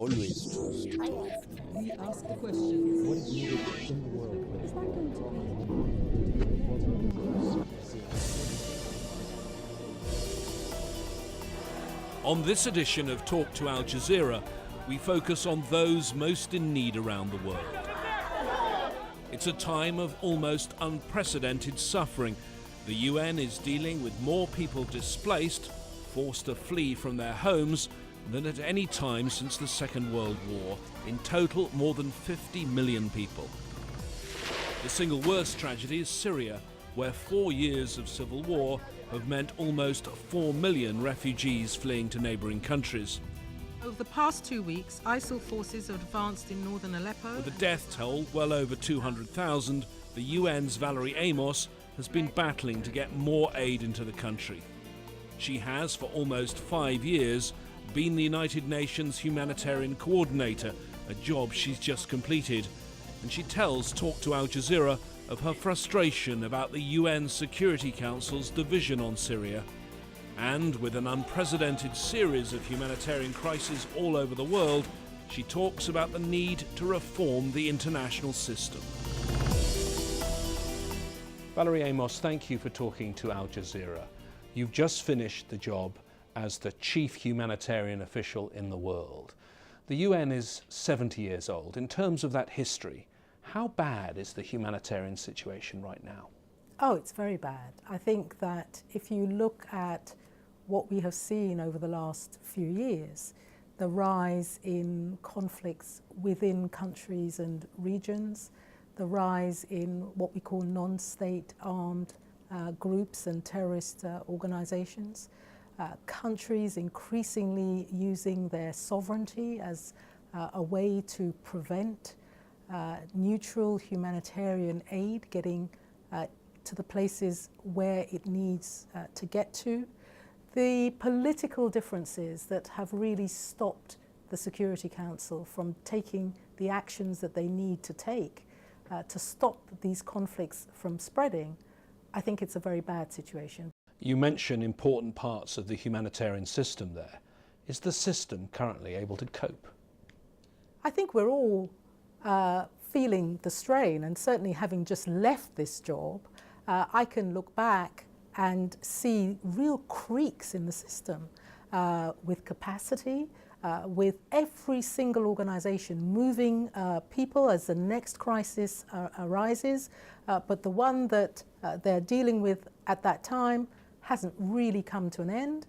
Always choose to thrive. We ask the questions. What is needed in the world? Is that going to be? On this edition of Talk to Al Jazeera, we focus on those most in need around the world. It's a time of almost unprecedented suffering. The UN is dealing with more people displaced, forced to flee from their homes, than at any time since the Second World War. In total, more than 50 million people. The single worst tragedy is Syria, where 4 years of civil war have meant almost 4 million refugees fleeing to neighbouring countries. Over the past 2 weeks, ISIL forces have advanced in northern Aleppo. With a death toll well over 200,000, the UN's Valerie Amos has been battling to get more aid into the country. She has, for almost 5 years, been the United Nations humanitarian coordinator, a job she's just completed. And she tells Talk to Al Jazeera of her frustration about the UN Security Council's division on Syria. And with an unprecedented series of humanitarian crises all over the world, she talks about the need to reform the international system. Valerie Amos, thank you for talking to Al Jazeera. You've just finished the job as the chief humanitarian official in the world. The UN is 70 years old. In terms of that history, how bad is the humanitarian situation right now? Oh, it's very bad. I think that if you look at what we have seen over the last few years, the rise in conflicts within countries and regions, the rise in what we call non-state armed groups and terrorist organizations, countries increasingly using their sovereignty as a way to prevent neutral humanitarian aid getting to the places where it needs to get to. The political differences that have really stopped the Security Council from taking the actions that they need to take to stop these conflicts from spreading, I think it's a very bad situation. You mention important parts of the humanitarian system there. Is the system currently able to cope? I think we're all feeling the strain, and certainly having just left this job, I can look back and see real creaks in the system with capacity, with every single organization moving people as the next crisis arises, but the one that they're dealing with at that time hasn't really come to an end.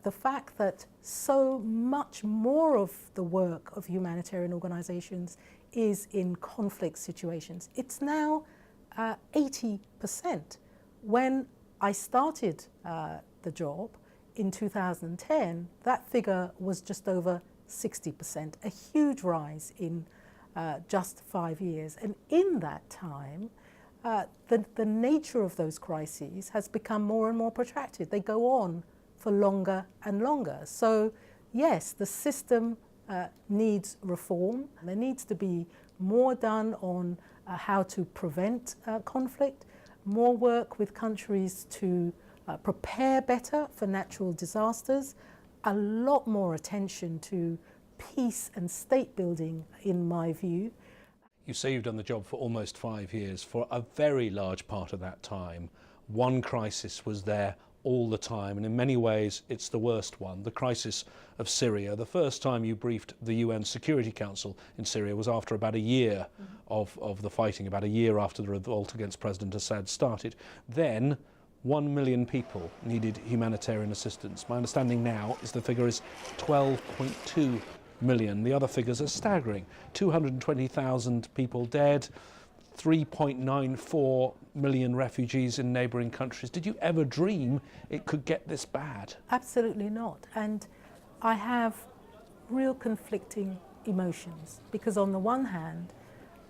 The fact that so much more of the work of humanitarian organizations is in conflict situations. It's now 80%. When I started the job in 2010, that figure was just over 60%, a huge rise in just 5 years. And in that time, the nature of those crises has become more and more protracted. They go on for longer and longer. So yes, the system needs reform. There needs to be more done on how to prevent conflict, more work with countries to prepare better for natural disasters, a lot more attention to peace and state building, in my view. You say you've done the job for almost 5 years. For a very large part of that time, one crisis was there all the time, and in many ways it's the worst one, the crisis of Syria. The first time you briefed the UN Security Council in Syria was after about a year of the fighting, about a year after the revolt against President Assad started. Then 1 million people needed humanitarian assistance. My understanding now is the figure is 12.2 million. The other figures are staggering. 220,000 people dead, 3.94 million refugees in neighbouring countries. Did you ever dream it could get this bad? Absolutely not. And I have real conflicting emotions, because on the one hand,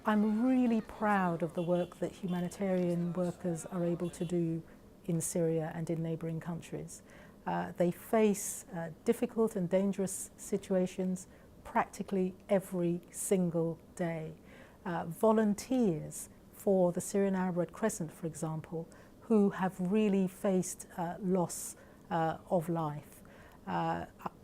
I'm really proud of the work that humanitarian workers are able to do in Syria and in neighbouring countries. They face difficult and dangerous situations practically every single day. Volunteers for the Syrian Arab Red Crescent, for example, who have really faced loss of life.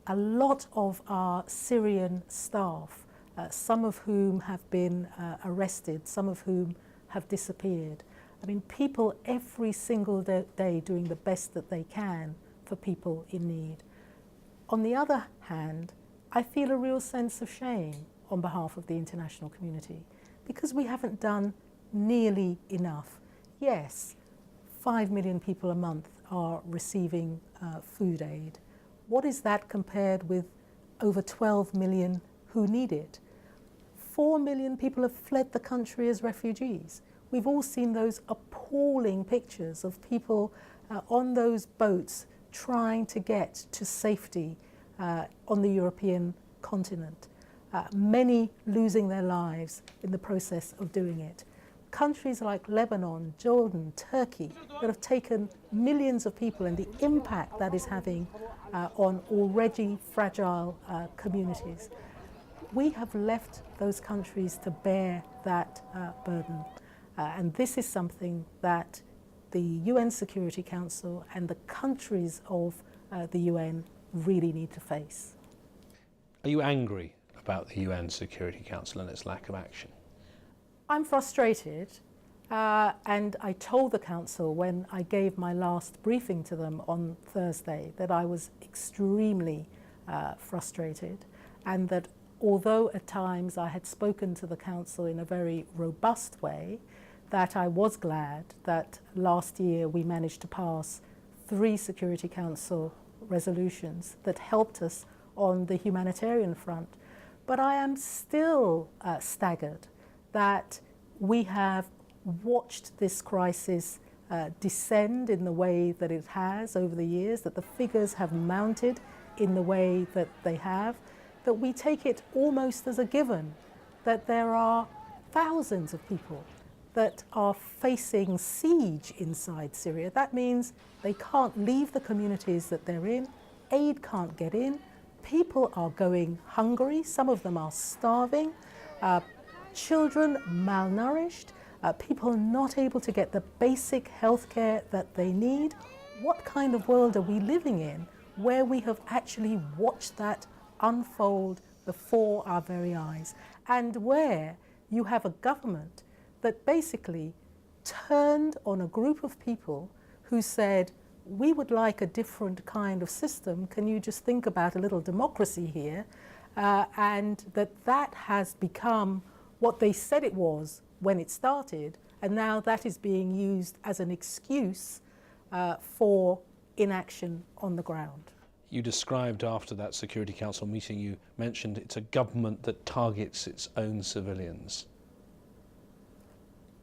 a lot of our Syrian staff, some of whom have been arrested, some of whom have disappeared. I mean, people every single day doing the best that they can for people in need. On the other hand, I feel a real sense of shame on behalf of the international community because we haven't done nearly enough. Yes, 5 million people a month are receiving food aid. What is that compared with over 12 million who need it? 4 million people have fled the country as refugees. We've all seen those appalling pictures of people on those boats trying to get to safety on the European continent, many losing their lives in the process of doing it. Countries like Lebanon, Jordan, Turkey that have taken millions of people and the impact that is having on already fragile communities. We have left those countries to bear that burden. And this is something that the UN Security Council and the countries of the UN really need to face. Are you angry about the UN Security Council and its lack of action? I'm frustrated, and I told the Council when I gave my last briefing to them on Thursday that I was extremely frustrated, and that although at times I had spoken to the Council in a very robust way, that I was glad that last year we managed to pass 3 Security Council resolutions that helped us on the humanitarian front. But I am still staggered that we have watched this crisis descend in the way that it has over the years, that the figures have mounted in the way that they have, that we take it almost as a given that there are thousands of people that are facing siege inside Syria. That means they can't leave the communities that they're in, aid can't get in, people are going hungry, some of them are starving, children malnourished, people not able to get the basic health care that they need. What kind of world are we living in where we have actually watched that unfold before our very eyes, and where you have a government that basically turned on a group of people who said, we would like a different kind of system, can you just think about a little democracy here? And that has become what they said it was when it started, and now that is being used as an excuse for inaction on the ground. You described after that Security Council meeting, you mentioned it's a government that targets its own civilians.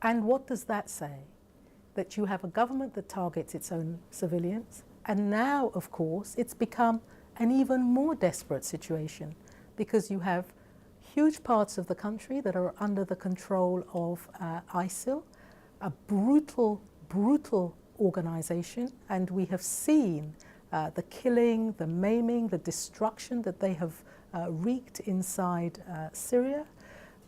And what does that say? That you have a government that targets its own civilians, and now, of course, it's become an even more desperate situation because you have huge parts of the country that are under the control of ISIL, a brutal, brutal organization, and we have seen the killing, the maiming, the destruction that they have wreaked inside Syria.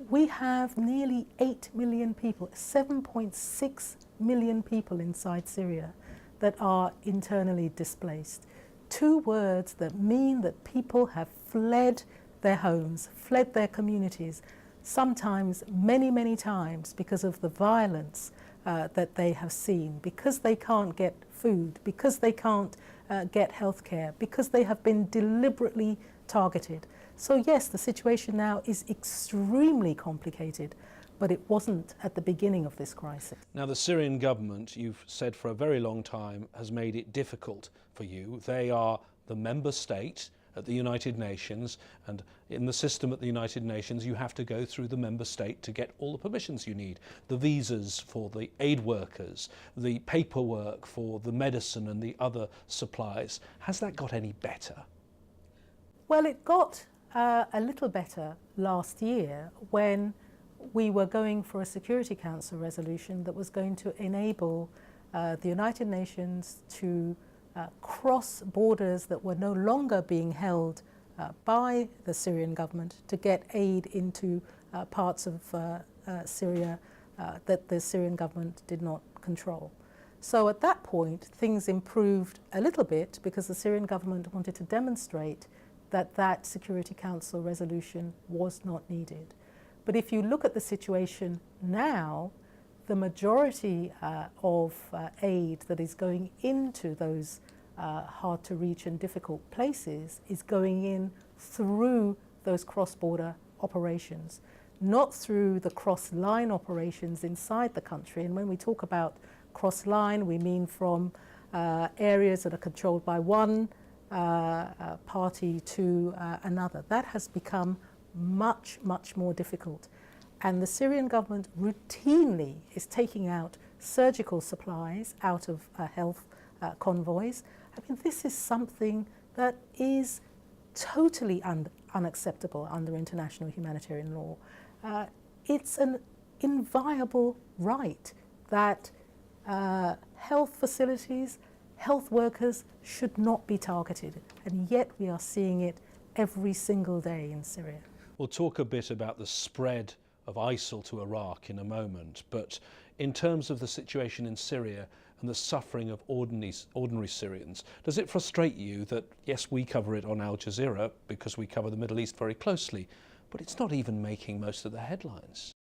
We have nearly 8 million people, 7.6 million people inside Syria that are internally displaced. 2 words that mean that people have fled their homes, fled their communities, sometimes many, many times because of the violence that they have seen, because they can't get food, because they can't get health care, because they have been deliberately targeted. So yes, the situation now is extremely complicated, but it wasn't at the beginning of this crisis. Now, the Syrian government, you've said for a very long time, has made it difficult for you. They are the member state at the United Nations, and in the system at the United Nations you have to go through the member state to get all the permissions you need. The visas for the aid workers, the paperwork for the medicine and the other supplies. Has that got any better? Well, it got a little better last year when we were going for a Security Council resolution that was going to enable the United Nations to cross borders that were no longer being held by the Syrian government to get aid into parts of Syria that the Syrian government did not control. So at that point, things improved a little bit because the Syrian government wanted to demonstrate that that Security Council resolution was not needed. But if you look at the situation now, the majority of aid that is going into those hard to reach and difficult places is going in through those cross-border operations, not through the cross-line operations inside the country. And when we talk about cross-line, we mean from areas that are controlled by one party to another. That has become much, much more difficult. And the Syrian government routinely is taking out surgical supplies out of health convoys. I mean, this is something that is totally unacceptable under international humanitarian law. It's an inviolable right that health facilities, health workers should not be targeted, and yet we are seeing it every single day in Syria. We'll talk a bit about the spread of ISIL to Iraq in a moment, but in terms of the situation in Syria and the suffering of ordinary Syrians, does it frustrate you that, yes, we cover it on Al Jazeera because we cover the Middle East very closely, but it's not even making most of the headlines?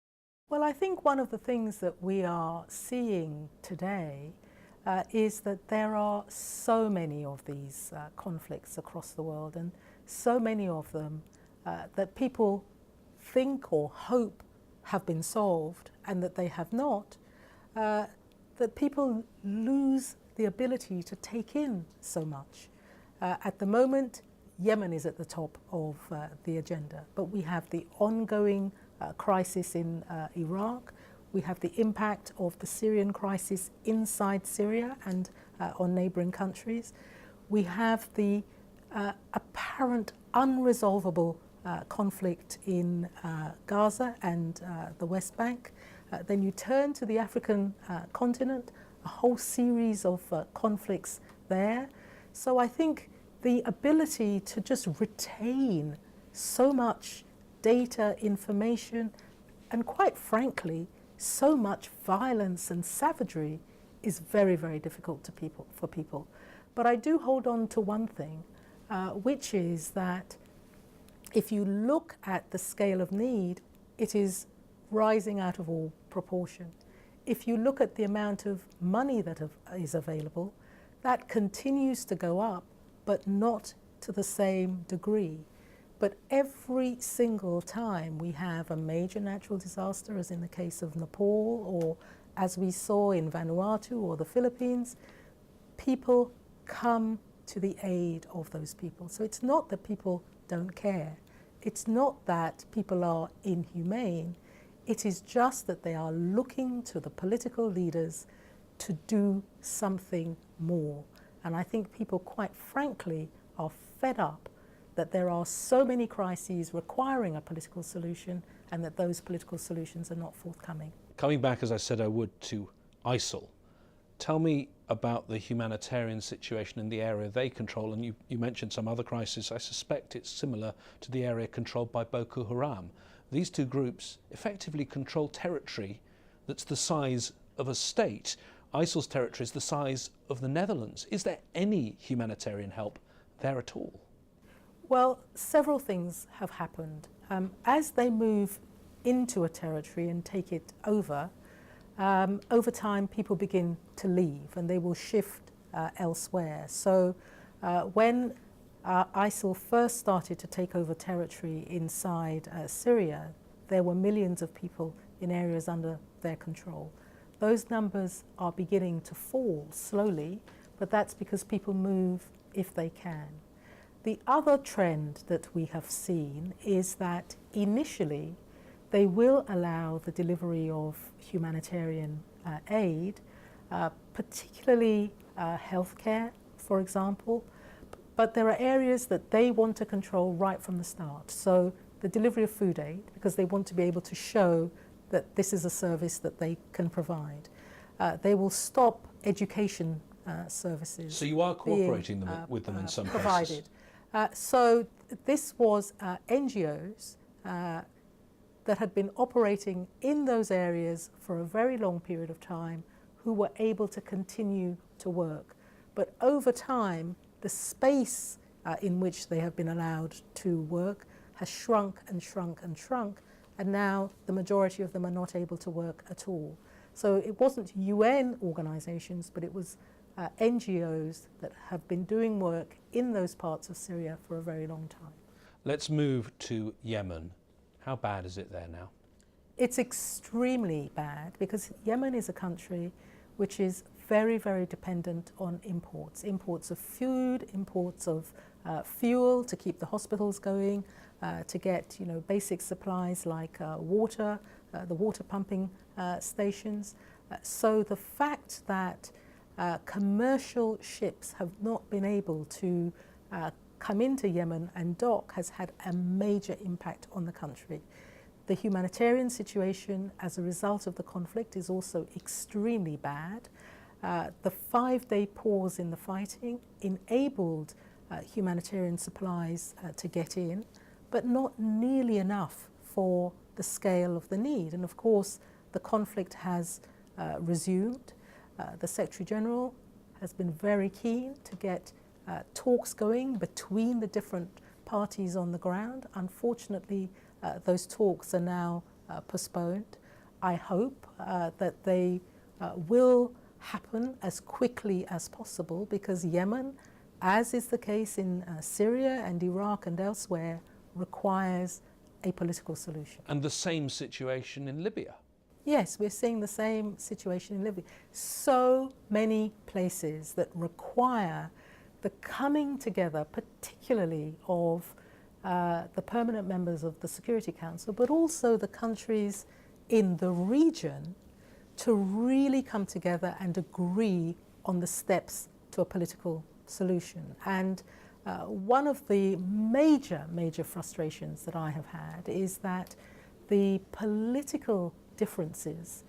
Well, I think one of the things that we are seeing today is that there are so many of these conflicts across the world, and so many of them that people think or hope have been solved and that they have not, that people lose the ability to take in so much. At the moment, Yemen is at the top of the agenda, but we have the ongoing crisis in Iraq. We have the impact of the Syrian crisis inside Syria and on neighbouring countries. We have the apparent unresolvable conflict in Gaza and the West Bank. Then you turn to the African continent, a whole series of conflicts there. So I think the ability to just retain so much data, information, and quite frankly, so much violence and savagery is very, very difficult for people. But I do hold on to one thing, which is that if you look at the scale of need, it is rising out of all proportion. If you look at the amount of money that is available, that continues to go up, but not to the same degree. But every single time we have a major natural disaster, as in the case of Nepal, or as we saw in Vanuatu or the Philippines, people come to the aid of those people. So it's not that people don't care. It's not that people are inhumane. It is just that they are looking to the political leaders to do something more. And I think people, quite frankly, are fed up that there are so many crises requiring a political solution and that those political solutions are not forthcoming. Coming back, as I said I would, to ISIL, tell me about the humanitarian situation in the area they control. And you mentioned some other crises. I suspect it's similar to the area controlled by Boko Haram. These two groups effectively control territory that's the size of a state. ISIL's territory is the size of the Netherlands. Is there any humanitarian help there at all? Well, several things have happened. As they move into a territory and take it over time people begin to leave and they will shift elsewhere. So when ISIL first started to take over territory inside Syria, there were millions of people in areas under their control. Those numbers are beginning to fall slowly, but that's because people move if they can. The other trend that we have seen is that initially they will allow the delivery of humanitarian aid, particularly healthcare, for example, but there are areas that they want to control right from the start. So the delivery of food aid, because they want to be able to show that this is a service that they can provide. They will stop education services. So you are cooperating with them in some provided. cases? So this was NGOs that had been operating in those areas for a very long period of time who were able to continue to work. But over time, the space in which they have been allowed to work has shrunk and shrunk and shrunk, and now the majority of them are not able to work at all. So it wasn't UN organisations, but it was NGOs that have been doing work in those parts of Syria for a very long time. Let's move to Yemen. How bad is it there now? It's extremely bad because Yemen is a country which is very, very dependent on imports. Imports of food, imports of fuel to keep the hospitals going, to get basic supplies like water, the water pumping stations. So the fact that commercial ships have not been able to come into Yemen and dock has had a major impact on the country. The humanitarian situation as a result of the conflict is also extremely bad. The 5-day pause in the fighting enabled humanitarian supplies to get in, but not nearly enough for the scale of the need. And of course, the conflict has resumed. The Secretary-General has been very keen to get talks going between the different parties on the ground. Unfortunately, those talks are now postponed. I hope that they will happen as quickly as possible, because Yemen, as is the case in Syria and Iraq and elsewhere, requires a political solution. And the same situation in Libya. Yes, we're seeing the same situation in Libya. So many places that require the coming together, particularly of the permanent members of the Security Council, but also the countries in the region, to really come together and agree on the steps to a political solution. And one of the major frustrations that I have had is that the political differences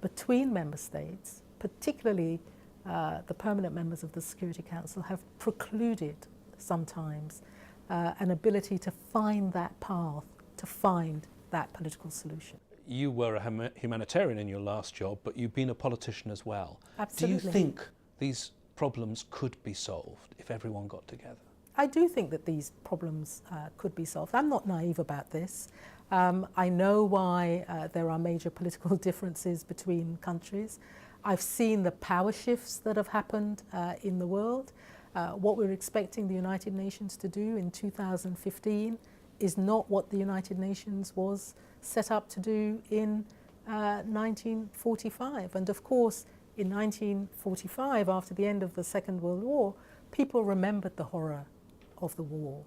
between member states, particularly the permanent members of the Security Council, have precluded sometimes an ability to find that path, to find that political solution. You were a humanitarian in your last job, but you've been a politician as well. Absolutely. Do you think these problems could be solved if everyone got together? I do think that these problems could be solved. I'm not naive about this. I know why there are major political differences between countries. I've seen the power shifts that have happened in the world. What we're expecting the United Nations to do in 2015 is not what the United Nations was set up to do in 1945. And of course, in 1945, after the end of the Second World War, people remembered the horror of the war.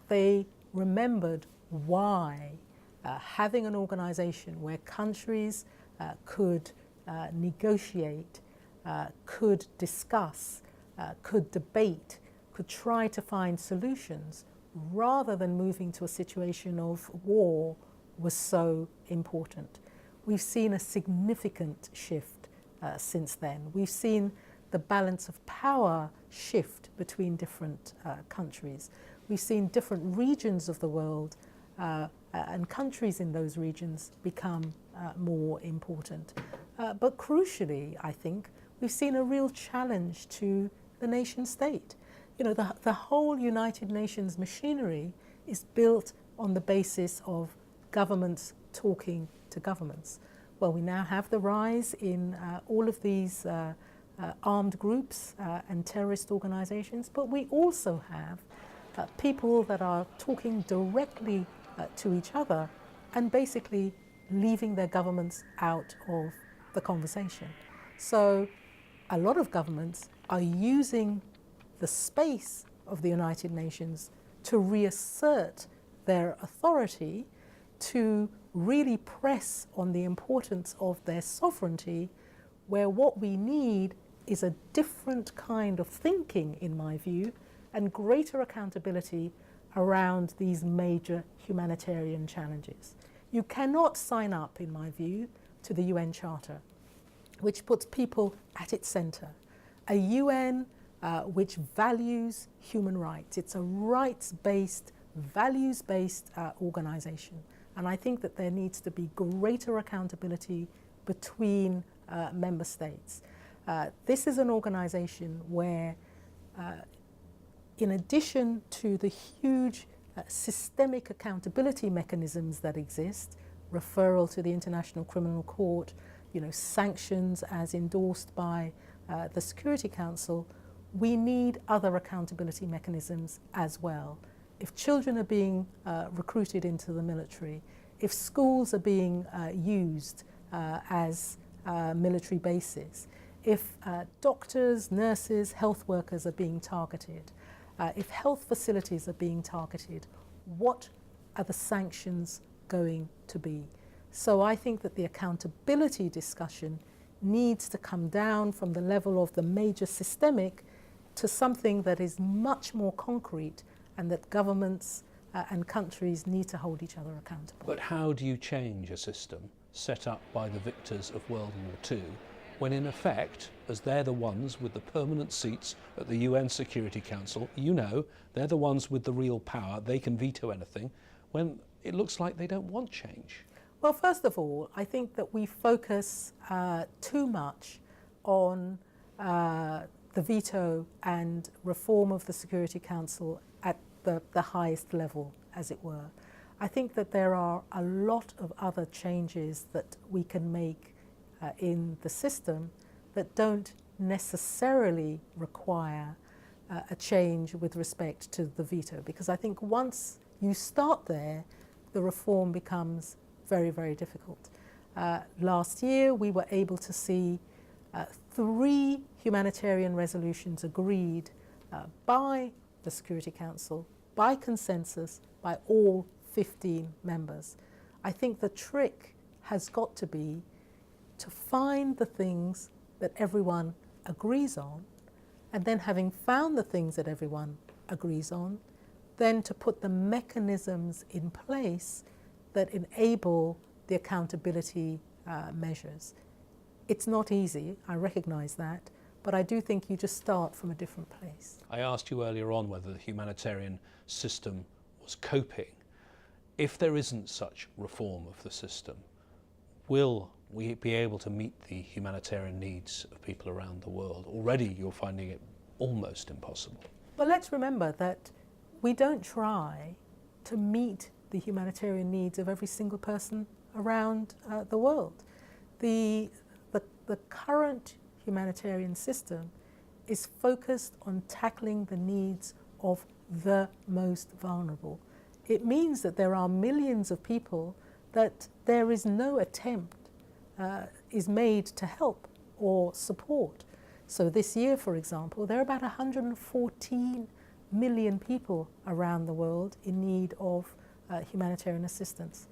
They remembered why having an organization where countries could negotiate, could discuss, could debate, could try to find solutions, rather than moving to a situation of war, was so important. We've seen a significant shift since then. We've seen the balance of power shift between different countries. We've seen different regions of the world and countries in those regions become more important. But crucially, I think, we've seen a real challenge to the nation state. You know, the whole United Nations machinery is built on the basis of governments talking to governments. Well, we now have the rise in all of these armed groups and terrorist organizations, but we also have people that are talking directly to each other and basically leaving their governments out of the conversation. So a lot of governments are using the space of the United Nations to reassert their authority, to really press on the importance of their sovereignty, where what we need is a different kind of thinking, in my view, and greater accountability around these major humanitarian challenges. You cannot sign up, in my view, to the UN Charter, which puts people at its centre. A UN which values human rights. It's a rights-based, values-based organisation. And I think that there needs to be greater accountability between member states. This is an organisation where in addition to the huge systemic accountability mechanisms that exist, referral to the International Criminal Court, sanctions as endorsed by the Security Council, we need other accountability mechanisms as well. If children are being recruited into the military, if schools are being used as military bases, if doctors, nurses, health workers are being targeted, if health facilities are being targeted, what are the sanctions going to be? So I think that the accountability discussion needs to come down from the level of the major systemic to something that is much more concrete, and that governments and countries need to hold each other accountable. But how do you change a system set up by the victors of World War II when in effect, as they're the ones with the permanent seats at the UN Security Council, they're the ones with the real power, they can veto anything, when it looks like they don't want change? Well, first of all, I think that we focus too much on the veto and reform of the Security Council at the highest level, as it were. I think that there are a lot of other changes that we can make in the system that don't necessarily require a change with respect to the veto, because I think once you start there, the reform becomes very, very difficult. Last year, we were able to see 3 humanitarian resolutions agreed by the Security Council, by consensus, by all 15 members. I think the trick has got to be to find the things that everyone agrees on, and then having found the things that everyone agrees on, then to put the mechanisms in place that enable the accountability measures. It's not easy, I recognise that, but I do think you just start from a different place. I asked you earlier on whether the humanitarian system was coping. If there isn't such reform of the system, will we be able to meet the humanitarian needs of people around the world? Already you're finding it almost impossible. But let's remember that we don't try to meet the humanitarian needs of every single person around the world. The current humanitarian system is focused on tackling the needs of the most vulnerable. It means that there are millions of people that there is no attempt is made to help or support. So this year, for example, there are about 114 million people around the world in need of humanitarian assistance.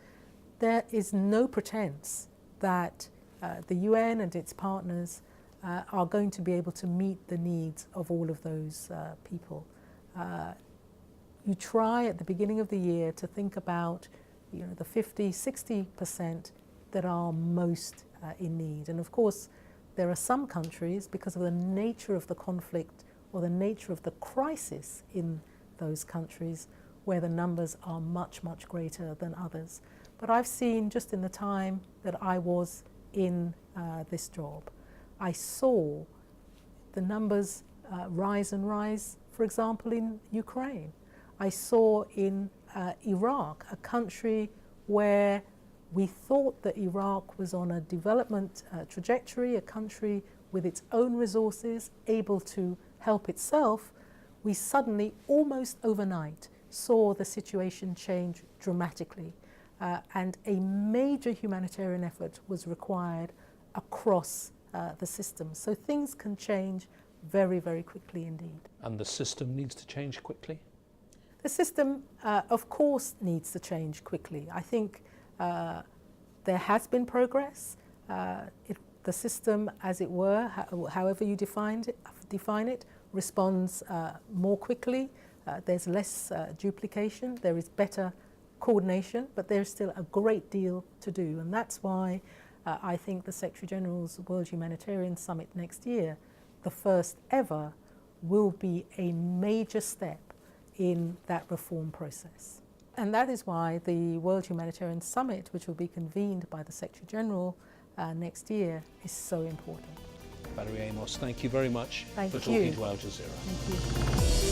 There is no pretense that the UN and its partners are going to be able to meet the needs of all of those people. You try at the beginning of the year to think about the 50–60% that are most in need. And of course, there are some countries, because of the nature of the conflict or the nature of the crisis in those countries, where the numbers are much, much greater than others. But I've seen, just in the time that I was in this job, I saw the numbers rise and rise, for example, in Ukraine. I saw in Iraq, a country where we thought that Iraq was on a development trajectory, a country with its own resources, able to help itself. We suddenly, almost overnight, saw the situation change dramatically, and a major humanitarian effort was required across the system. So things can change very, very quickly indeed. And the system needs to change quickly? The system, of course, needs to change quickly. I think there has been progress. The system, as it were, however you define it, responds more quickly. There's less duplication. There is better coordination, but there's still a great deal to do. And that's why I think the Secretary-General's World Humanitarian Summit next year, the first ever, will be a major step in that reform process. And that is why the World Humanitarian Summit, which will be convened by the Secretary-General next year, is so important. Valerie Amos, thank you very much for talking to Al Jazeera. Thank you.